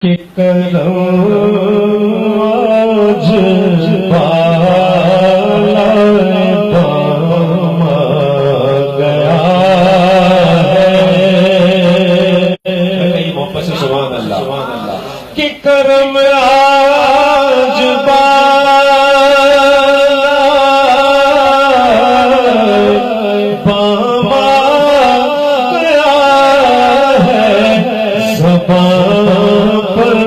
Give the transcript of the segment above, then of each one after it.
کہ کرم آج بالائے بام گیا ہے۔ محبت سے سبحان اللہ۔ کہ کرم آج بالائے بام گیا ہے، زبان پر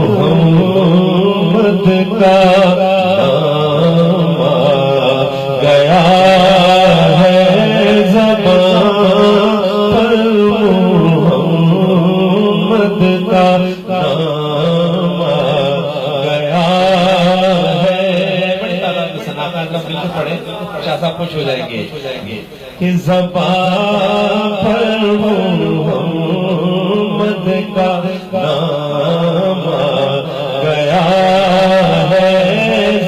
محمد کا نام آ گیا ہے، زبان پر محمد کا نام آ گیا ہے۔ بڑی تعداد میں سناتا ہے، مل کے پڑھیں، شاہ صاحب خوش ہو جائیں گے کہ زبان پر محمد کا نام آ گیا ہے،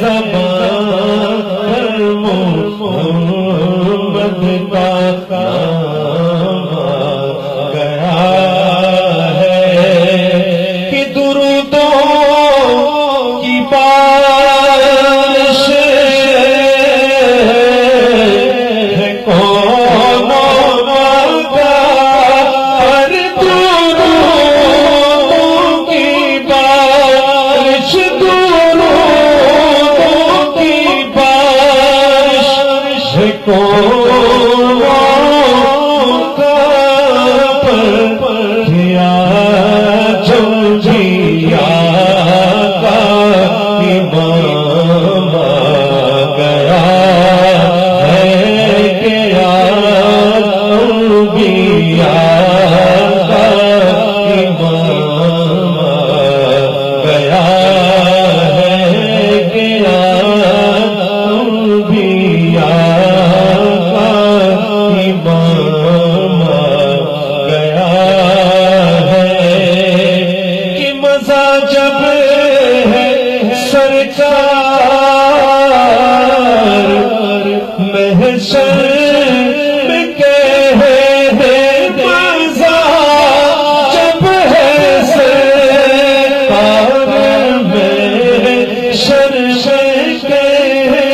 زبان پر محمد کا نام آ گیا ہے، کہ درودوں کی بارش ہے کونوں کا، پر درودوں کی بارش، درودوں کی بارش ہے کونوں کا، پر کیا جمجیا کا امام آ گیا ہے، کیا انبیاء کا امام آ گیا ہے، کیا انبیاء کا امام آ گیا ہے، کہ مزہ جب ہے سرکار محشر میں کہے مزہ جب ہے سرکار محشر میں کہے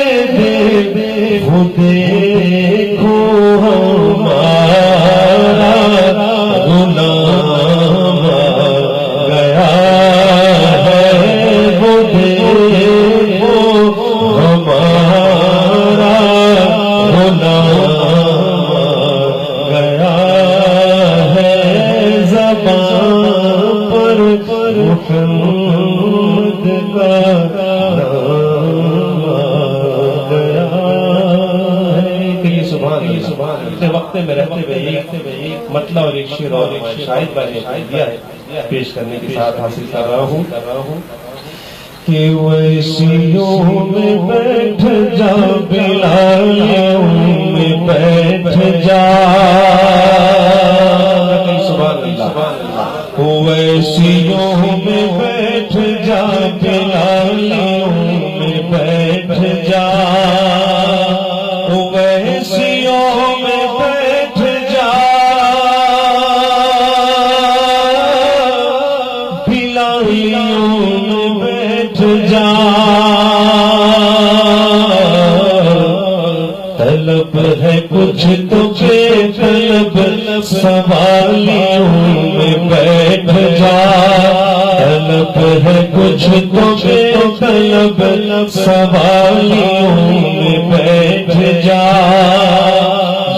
وہ دیکھو ہمارا غلام آ گیا ہے، وہ دیکھو ہمارا غلام آ گیا ہے، زبان پر محمد کا نام آ گیا ہے۔ کہ یہ سبحان اللہ، اتنے وقت میں رہتے ہوئے ایک مطلب اور ایک شعر اور شاہد بھائی نے دیا ہے، پیش کرنے کے ساتھ حاصل کر رہا ہوں کہ ویسیوں میں بیٹھ جا، بلالیوں میں بیٹھ جا، سبحان اللہ، ویسیوں میں بیٹھ جا، بلالیوں میں بیٹھ جا، ویسیوں میں بیٹھ جا، بلالیوں میں بیٹھ جا، طلب ہے کچھ تو بے طلب، سوالیوں میں بیٹھ جا، طلب ہے کچھ تو بے طلب، سوالیوں میں بیٹھ جا،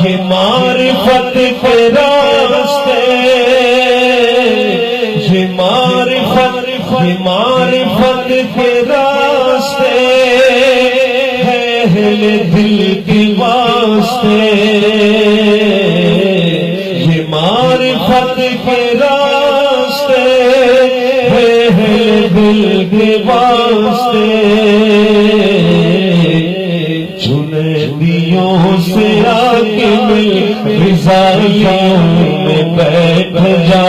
یہ معرفت کے راستے، یہ معرفت کے راستے ہے اہل دل کے واسطے، یہ معرفت کے راستے ہے اہل دل کے واسطے، جنیدیوں سے آ کے مل، رضائیوں میں بیٹھ جا،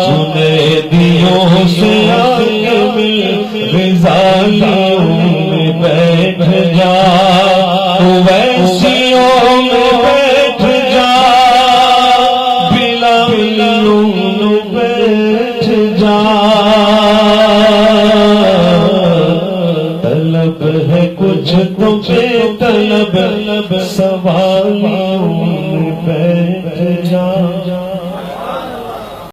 جنیدیوں سے آ کے مل، رضائیوں میں بیٹھ جا، ویسیوں میں بیٹھ جا، بلالیوں میں بیٹھ جا۔ کچھ تو بے طلب سوالیوں